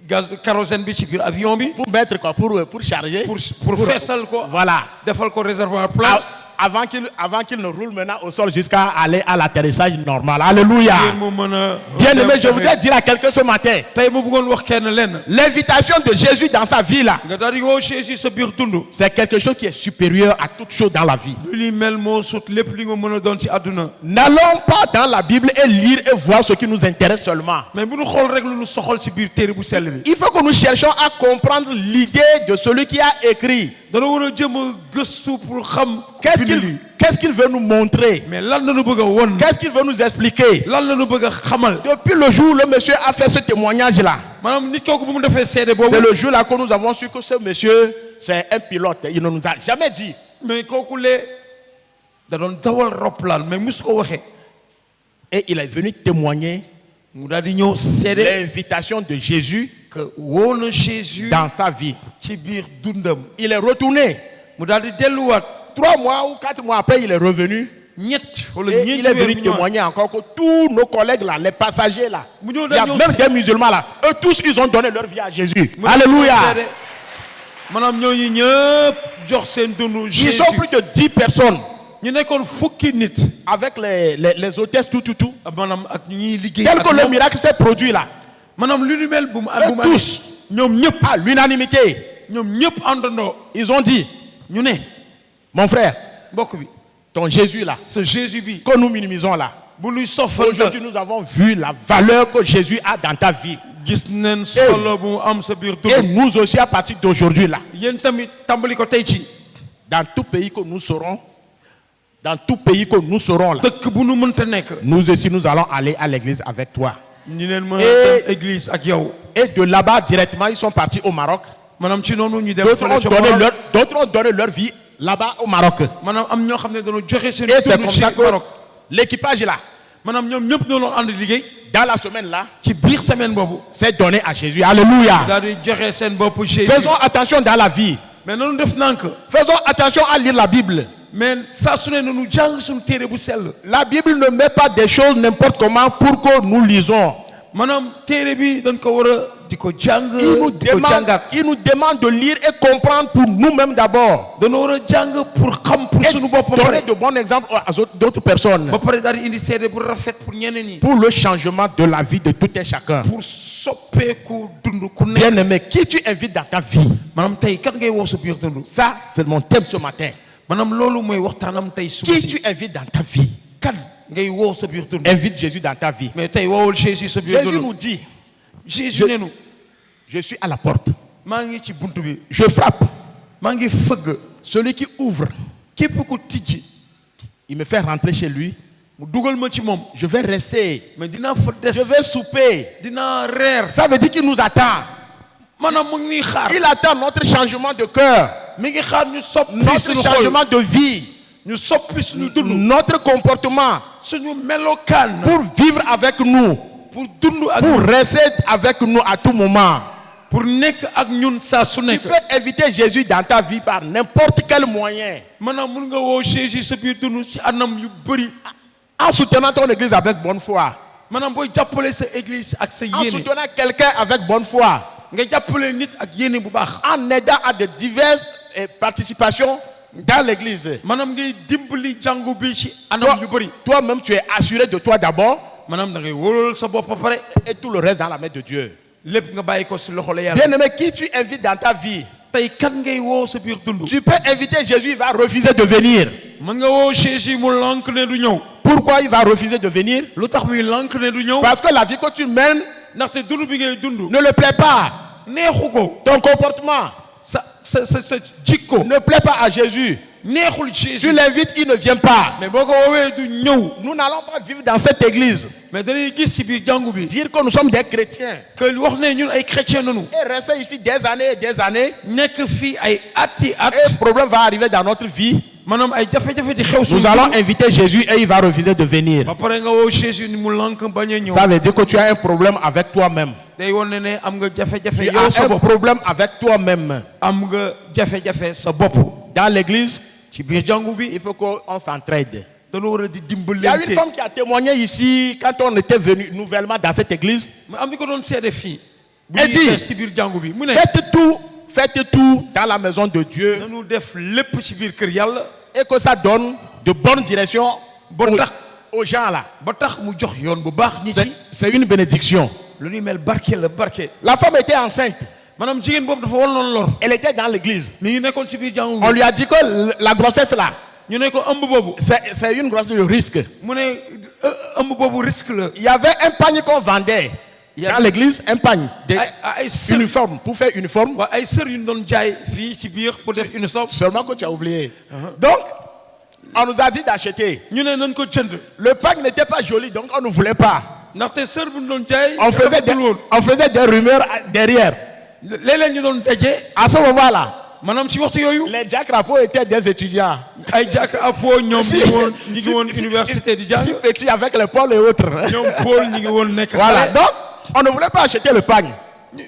S2: gaz kérosène bi ci biir avion bi.
S1: pour mettre quoi, pour charger,
S2: pour feesal ko.
S1: voilà.
S2: defal ko réservoir plein.
S1: Avant qu'il ne roule maintenant au sol jusqu'à aller à l'atterrissage normal. Alléluia. Bien aimé, je voudrais dire à quelqu'un ce matin,
S2: tey mu bëggoon wax kenn lenn.
S1: l'invitation de Jésus dans sa vie là,
S2: nga daal di woo Jésus sa biir dund.
S1: c'est quelque chose qui est supérieur à toute chose dans la vie.
S2: lu li mel moo sut lépp li nga mën a doon ci àdduna.
S1: N'allons pas dans la Bible et lire et voir ce qui nous intéresse seulement.
S2: mais bu ñu xool rek lu ñu soxal ci biir téere bu sell bi.
S1: Il faut que nous cherchions à comprendre l'idée de celui qui a écrit.
S2: dana war a jëm a gëstu pour xam.
S1: Qu'est-ce qu'il veut nous montrer?
S2: mais lan la ñu bëgg a won.
S1: Qu'est-ce qu'il veut nous expliquer?
S2: lan la ñu bëgg a xamal.
S1: Depuis le jour où le monsieur a fait ce témoignage-là,
S2: maanaam nit kooku bu mu defee seede boobu.
S1: c'est le jour-là que nous avons su que ce monsieur, c'est un pilote. Il ne nous a jamais dit.
S2: mais kooku lee da doon dawal roplaan mais musu ko waxee.
S1: Et il est venu témoigner
S2: mu daal di ñëw seede.
S1: l'invitation de Jésus
S2: que woo na Jésus.
S1: dans sa vie.
S2: ci biir dundam.
S1: Il est retourné.
S2: mu daal di delluwaat.
S1: 3 mois ou 4 mois après, il est revenu.
S2: ñett wala
S1: Et
S2: ñeenti
S1: il est
S2: weer
S1: venu
S2: mu ñëwaat.
S1: témoigner encore que tous nos collègues là, les passagers là,
S2: mu ñëw
S1: il y a
S2: daal
S1: même des musulmans là, eux tous ils ont donné leur vie à Jésus. Alléluia.
S2: maanaam ñooñu ñëpp jox seen dund
S1: Ils
S2: Jésus.
S1: sont plus de 10 personnes
S2: ñu nekkoon fukki nit.
S1: avec les hôtesses tout.
S2: maanaam ak ñiy liggéey.
S1: Tel
S2: ak
S1: que le
S2: moom.
S1: miracle s'est produit là.
S2: maanaam lu ni mel bu mu
S1: Eux tous,
S2: ñoom ñëpp.
S1: à l'unanimité,
S2: ñoom ñëpp àndandoo.
S1: ils ont dit,
S2: ñu ne
S1: mon frère,
S2: mbokk bi.
S1: ton Jésus là,
S2: ce Jésus bi.
S1: que nous minimisons là.
S2: bu nuy sofal.
S1: Aujourd'hui nous avons vu la valeur que Jésus a dans ta vie.
S2: gis neen solo bu mu am sa biir
S1: Et
S2: dund.
S1: nous aussi à partir d'aujourd'hui là,
S2: yéen tamit tàmbali ko tey ci.
S1: dans tout pays que nous serons, là,
S2: dëkk bu nu mënta nekk.
S1: nous aussi nous allons aller à l'église avec toi.
S2: ñu leen mën a
S1: Et-
S2: dem église ak yow.
S1: Et de là-bas directement ils sont partis au Maroc.
S2: maanaam ci noonu ñu dem.
S1: D'autres
S2: fële ca
S1: ont
S2: Maroc.
S1: donné leur vie là-bas au Maroc.
S2: maanaam am ñoo xam ne dañoo joxe seen.
S1: Et c'est
S2: dund
S1: comme
S2: ci
S1: ça que
S2: Maroc.
S1: l'équipage là,
S2: maanaam ñoom ñëpp ñoo doon ànd liggéey.
S1: dans la semaine là,
S2: ci biir semaine boobu.
S1: s'est donné à Jésus. Alléluia.
S2: daal di joxe seen bopp Jésus.
S1: Faisons attention dans la vie.
S2: mais noonu def nànk.
S1: Faisons attention à lire la Bible.
S2: mais saa su ne nu jàng suñu téere bu sell.
S1: La Bible ne met pas des choses n'importe comment pour que nous lisons.
S2: maanaam téere bi dañ ko war a di ko jàng. di ko jàngaat.
S1: Il nous demande de lire et comprendre pour nous-mêmes d'abord.
S2: dañoo war a jàng pour xam pour
S1: Et
S2: suñu bopp ba
S1: donner
S2: pare.
S1: de bons exemples à d'autres personnes.
S2: ba pare daal di indi seede bu rafet pour ñeneen ñi.
S1: Pour le changement de la vie de tout un chacun.
S2: pour soppeeku dund ku nekk.
S1: Bien aimé, qui tu invites dans ta vie?
S2: maanaam tey kat ngay woo sa biir dund.
S1: Ça, c'est mon thème ce matin.
S2: maanaam loolu mooy waxtaanam tey suba
S1: Qui
S2: si.
S1: tu invites dans ta vie?
S2: kan ngay woo sa biir dund.
S1: Invite Jésus dans ta vie.
S2: mais tey woowul Jésus sa biir
S1: Jésus
S2: dund.
S1: nous dit,
S2: Jésus nee nu
S1: je suis à la porte.
S2: maa ngi ci buntu bi.
S1: Je frappe.
S2: maa ngi fëgg.
S1: Celui qui ouvre,
S2: képp ku tijji.
S1: il me fait rentrer chez lui.
S2: mu dugal ma ci moom.
S1: Je vais rester.
S2: mais dinaa fa des.
S1: Je vais souper.
S2: dinaa reer.
S1: Ça veut dire qu'il nous attend.
S2: maanaam mu ngi xaar.
S1: Il attend notre changement de cœur,
S2: mi ngi xaar ñu soppi
S1: notre
S2: suñu xol.
S1: changement de vie.
S2: ñu soppi suñu dund
S1: notre comportement,
S2: suñu melokaan
S1: pour vivre avec nous,
S2: pour dund ak
S1: pour rester avec nous à tout moment.
S2: pour nekk ak ñun saa su
S1: Tu
S2: nekk
S1: peux inviter Jésus dans ta vie par n'importe quel moyen.
S2: maanaam mun nga woo Jésus sa biir dund si anam yu bëri
S1: En soutenant ton église avec bonne foi.
S2: maanaam booy jàppale sa église ak sa
S1: En
S2: yéene
S1: soutenant quelqu'un avec bonne foi.
S2: nga jàppale nit ak yéene bu baax
S1: En aidant à de diverses participations dans l'église.
S2: maanaam ngay dimbali jàngu bi si anam yu bëri
S1: Toi-même, tu es assuré de toi d'abord
S2: maanaam da ngay wóolal sa bopp ba pare
S1: et tout le reste dans la main de Dieu.
S2: lépp nga bàyyi ko si loxo la yàlla
S1: Bien-aimé, qui tu invites dans ta vie?
S2: tey kan ngay woo sa biir dund
S1: Tu peux inviter Jésus, il va refuser de venir.
S2: mën nga woo Jésus mu lank ne du ñëw
S1: Pourquoi il va refuser de venir?
S2: lu tax muy lank ne du ñëw
S1: Parce que la vie que tu mènes
S2: ndaxte dund bi ngay dund
S1: ne le plaît pas.
S2: neexu ko
S1: Ton comportement
S2: sa jikko
S1: ne plaît pas à Jésus.
S2: neexul
S1: Tu
S2: Jésus
S1: l'invites, il ne vient pas.
S2: mais boo ko woowee du ñëw
S1: Nous n'allons pas vivre dans cette église.
S2: mais dañuy gis si biir jàngu bi
S1: Dire que nous sommes des chrétiens
S2: que wax ne ñun ay chrétien nañu
S1: et rester ici des années et des années.
S2: nekk fii ay ati at
S1: Et un problème va arriver dans notre vie.
S2: maanaam ay jafe-jafe di xew
S1: Nous
S2: suñu
S1: allons inviter Jésus et il va refuser de venir.
S2: ba pare nga woo Jésus ni mu lank bañ a ñëw
S1: Ça veut dire que tu as un problème avec toi-même.
S2: day wane ne am nga jafe-jafe
S1: Tu
S2: yow
S1: as
S2: sa
S1: un
S2: bopp
S1: problème avec toi-même.
S2: am nga jafe-jafe sa bopp
S1: Dans l'église,
S2: ci biir jàngu bi
S1: il faut qu'on s'entraide.
S2: dañu war a di
S1: Il y a une
S2: dimbalante
S1: femme qui a témoigné ici quand on était venu nouvellement dans cette église.
S2: mais am ni ko doon seede fii bu
S1: Elle
S2: ñuy
S1: dit,
S2: des si biir jàngu bi mu ne
S1: Faites tout dans la maison de Dieu
S2: nañu def lépp ci biir kër yàlla
S1: et que ça donne de bonnes directions aux gens là.
S2: ba tax mu jox yoon bu baax nit yi
S1: C'est une bénédiction.
S2: lu ñuy mel barke la barke
S1: La femme était enceinte.
S2: maanaam jigéen boobu dafa war noonu lor
S1: Elle était dans l'église.
S2: mi ngi nekkoon ci biir jàngu
S1: On
S2: bi
S1: lui a dit que la grossesse là,
S2: ñu ne ko ëmb boobu
S1: c'est une grossesse de risque.
S2: mu ne ëmb boobu risque la
S1: Il y avait un pagne qu'on vendait dans l'église, un pagne, des
S2: ay sër
S1: uniformes, pour faire uniforme.
S2: waa ay sër yu ñu doon jaay fii ci biir pour def uniforme
S1: Seulement que tu as oublié. Donc, on nous a dit d'acheter.
S2: ñu ne nañ ko jënd
S1: Le pagne n'était pas joli, donc on ne voulait pas.
S2: ndaxte sër bu ñu doon jaay
S1: On faisait des rumeurs derrière.
S2: léeg-léeg ñu doon daje
S1: À ce moment-là,
S2: maanaam ci waxtu yooyu
S1: les Jack Rapo étaient des étudiants.
S2: ay jàkk apo ñoom ñi ngi woon université di jàng
S1: Si petit avec les Paul et autres.
S2: ñoom Paul ñi ngi woon nekk
S1: Voilà,
S2: xale
S1: donc on ne voulait pas acheter le pagne.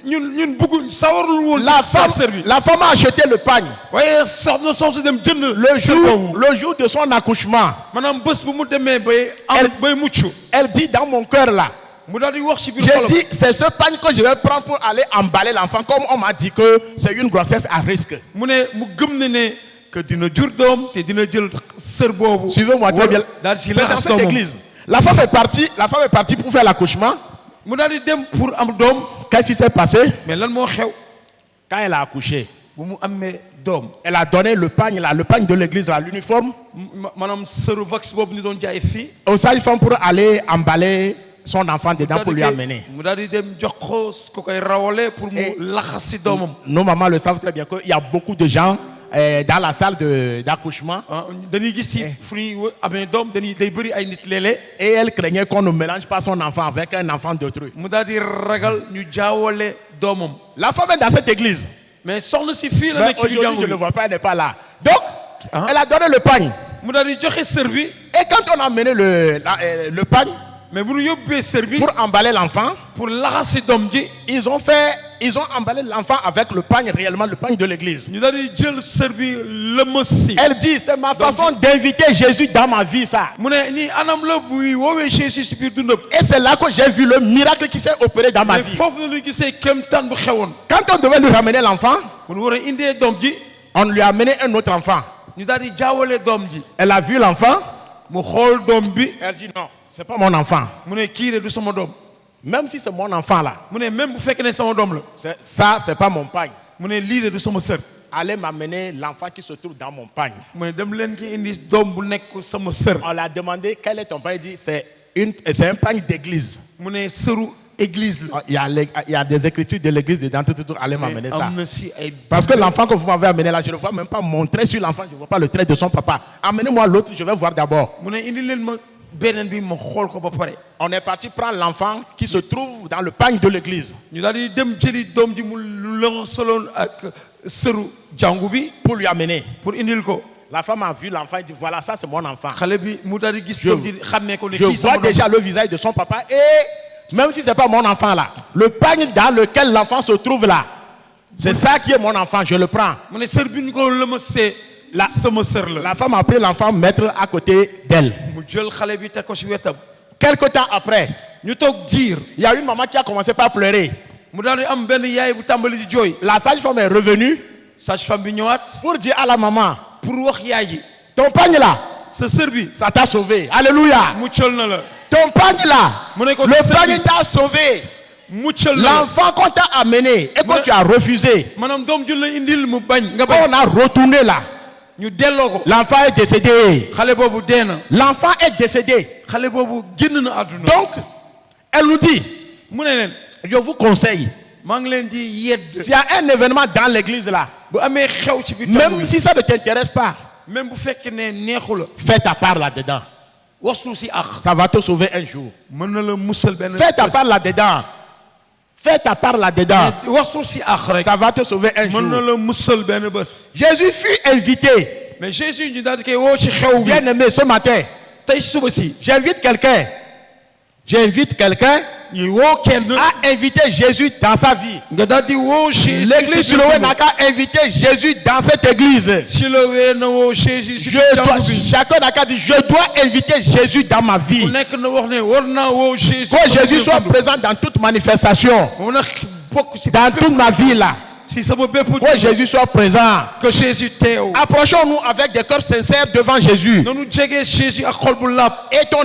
S2: ñun bëgguñ sawarul woon
S1: La
S2: sa sër bi
S1: femme a acheté le pagne.
S2: waaye soxna soosu dem jënd
S1: Le jour de son accouchement,
S2: maanaam bés bu mu demee bay am bay mucc
S1: elle dit dans mon cœur là,
S2: mu daal di wax ci biir
S1: j'ai
S2: xolam
S1: dit c'est ce pagne que je vais prendre pour aller emballer l'enfant comme on m'a dit que c'est une grossesse à risque.
S2: mu gëm ne que dina jur doom te dina jël sër boobu
S1: Suivez-moi très bien.
S2: daal ci
S1: C'est dans
S2: laxas
S1: cette
S2: doomam
S1: église. La femme est partie pour faire l'accouchement.
S2: mu daal di dem pour am doom
S1: Qu'est-ce qui s'est passé?
S2: mais lan moo xew
S1: Quand elle a accouché,
S2: bu mu amee doom
S1: elle a donné le pagne là, le pagne de l'église là, l'uniforme,
S2: maanaam sëru vax boobu ni doon jaay fii
S1: aux sages-femmes pour aller emballer son enfant dedans pour lui amener.
S2: mu daal di dem jox ko koy rawale pour mu laxas si doomam
S1: Nos mamans le savent très bien qu'il y a beaucoup de gens dans la salle d'accouchement.
S2: dañuy gis si fu ñuy amee doom day bëri ay nit léeg-léeg
S1: Et elle craignait qu'on ne mélange pas son enfant avec un enfant d'autrui.
S2: mu daal di ragal ñu jaawale doomam
S1: La femme est dans cette église.
S2: mais soxna si fii la
S1: Mais
S2: nekk si biir
S1: aujourd'hui, je
S2: jàngu
S1: ne
S2: bi
S1: vois pas, elle n'est pas là. Donc, elle a donné le pagne.
S2: mu daal di joxe sër bi
S1: Et quand on a amené le pagne
S2: mais bu ñu yóbbee sër bi
S1: pour emballer l'enfant,
S2: pour laxas si doom ji
S1: ils ont emballé l'enfant avec le pagne, réellement le pagne de l'église.
S2: ñu daal di jël sër bi lëmas si
S1: Elle dit, c'est ma façon d'inviter Jésus dans ma vie, ça.
S2: mu ne nii anam la muy woowee Jésus si biir dundam
S1: Et c'est là que j'ai vu le miracle qui s'est opéré dans ma
S2: mais
S1: vie.
S2: foofu na lu gisee kéemtaan bu xewoon
S1: Quand on devait lui ramener l'enfant,
S2: mu war a indee doom ji
S1: on lui a amené un autre enfant.
S2: ñu daal di jaawale doom ji
S1: Elle a vu l'enfant,
S2: mu xool doom bi
S1: elle dit non, c'est pas mon enfant.
S2: mu ne kii de du sama doom
S1: Même si c'est mon enfant là,
S2: mu ne même bu fekkee ne sama doom la
S1: c'est pas mon pagne.
S2: mu ne lii de du sama sër
S1: Allez m'amener l'enfant qui se trouve dans mon pagne.
S2: mu ne dem leen ki indi doom bu nekk sama sër
S1: On l'a demandé quel est ton pagne. Il dit c'est un pagne d'église.
S2: mu ne sëru église la
S1: Il y a des écritures de l'église dedans. Tout, allez m'amener ça.
S2: am na si ay
S1: Parce que l'enfant que vous m'avez amené là, je ne vois même pas mon trait sur l'enfant. Je ne vois pas le trait de son papa. Amenez-moi l'autre, je vais voir d'abord.
S2: mu ne indi leen ma beneen bi ma xool ko ba pare
S1: On est parti prendre l'enfant qui se trouve dans le pagne de l'église
S2: ñu daal di dem jëli doom ji mu lënkaloon ak sëru jàngu bi
S1: pour lui amener.
S2: pour indil ko
S1: La femme a vu l'enfant et dit voilà, ça c'est mon enfant.
S2: xale bi mu daal di gis
S1: Je-
S2: doom ji xàmmee ko ne
S1: Je
S2: kii
S1: vois
S2: sama doom.
S1: déjà le visage de son papa et même si ce n'est pas mon enfant là, le panier dans lequel l'enfant se trouve là, c'est ça qui est mon enfant, je le prends.
S2: mu ne sër bi ñu ko lëmasee
S1: La-
S2: sama sër la.
S1: La femme a pris l'enfant, mettre à côté d'elle.
S2: mu jël xale bi teg ko si wetam.
S1: Quelque temps après,
S2: ñu toog diir.
S1: il y a une maman qui a commencé par pleurer.
S2: mu daal di am benn yaay bu tàmbali di jooy.
S1: La sage-femme est revenue
S2: sage-femme bi ñëwaat
S1: pour dire à la maman,
S2: pour wax yaay ji.
S1: ton panier là,
S2: sa sër bi
S1: ça t'a sauvé. Alléluia.
S2: muccal na la.
S1: Ton panier là,
S2: Mon école,
S1: le
S2: c'est
S1: panier
S2: ça.
S1: t'a sauvé.
S2: muccal na la.
S1: L'enfant qu'on t'a amené et que
S2: Mon-
S1: tu as refusé,
S2: maanaam doom ju la indil mu bañ nga
S1: quand
S2: bañ.
S1: on a retourné là,
S2: ñu delloo ko.
S1: l'enfant est décédé.
S2: xale boobu dee na.
S1: L'enfant est décédé.
S2: xale boobu génn na àdduna.
S1: Donc, elle nous dit,
S2: mu ne leen
S1: je vous conseille,
S2: maa ngi leen di yedd.
S1: s'il y a un événement dans l'église là,
S2: bu amee xew ci biir
S1: même si ça ne t'intéresse pas,
S2: même bu fekkee ne neexu la.
S1: fais ta part là-dedans.
S2: waslu si àq.
S1: Ça va te sauver un jour.
S2: mën na la musal benn.
S1: Fais ta part là-dedans. Fais ta part là-dedans.
S2: waslu si àq rek.
S1: Ça va te sauver un
S2: mën na
S1: jour.
S2: la musal benn bés.
S1: Jésus fut invité.
S2: mais Jésus ñu daal di koy woo ci xew bi.
S1: Bien aimé, ce matin,
S2: tey suba si.
S1: j'invite quelqu'un. J'invite quelqu'un
S2: ñuy woo kenn.
S1: à inviter Jésus dans sa vie.
S2: nga daal di woo Jésus.
S1: L'église Siloé n'a qu'à inviter Jésus dans cette église.
S2: Siloé na woo Jésus. si
S1: Je dois,
S2: jàngu bi.
S1: chacun n'a qu'à dire, je dois inviter Jésus dans ma vie.
S2: ku nekk na wax ne war naa woo Jésus.
S1: Que Jésus soit présent dans toute manifestation.
S2: mu na bokk si.
S1: Dans toute ma vie là.
S2: si sama bépp.
S1: Que Jésus soit présent.
S2: que Jésus teew.
S1: Approchons-nous avec des cœurs sincères devant Jésus.
S2: nanu jege Jésus ak xol bu laab.
S1: Et ton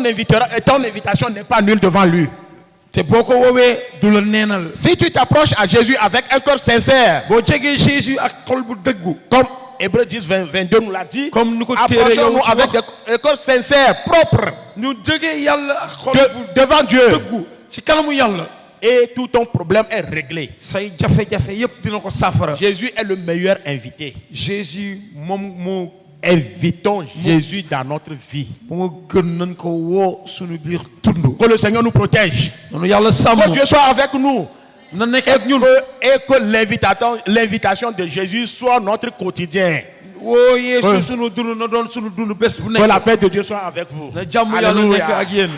S1: invitation n'est pas nulle devant lui.
S2: te boo ko woowee du la neenal.
S1: Si tu t'approches à Jésus avec un cœur sincère,
S2: boo jegee Jésus ak xol bu dëggu.
S1: comme Hébreux 10, 22 nous l'a dit,
S2: comme nu ko téere yow
S1: approchons-nous
S2: ci
S1: avec
S2: wax.
S1: des cœurs sincères, propres,
S2: ñu jege yàlla ak xol bu
S1: devant Dieu.
S2: dëggu ci kanamu yàlla.
S1: Et tout ton problème est réglé.
S2: say jafe-jafe yépp dina ko saafara.
S1: Jésus est le meilleur invité.
S2: Jésus moom moo
S1: Invitons Jésus dans notre vie.
S2: moo gën nañ ko woo suñu biir dund.
S1: Que le Seigneur nous protège.
S2: nanu yàlla
S1: Que
S2: sàmm.
S1: Dieu soit avec nous.
S2: na nekk
S1: Et
S2: ak ñun.
S1: que l'invitation de Jésus soit notre quotidien.
S2: woo Yeesu
S1: Ouais.
S2: sunu dund na doon sunu dund bés bu
S1: Que la
S2: nekk.
S1: paix de Dieu soit avec vous.
S2: na jàmm yàlla
S1: Alléluia.
S2: nekk ak yéen.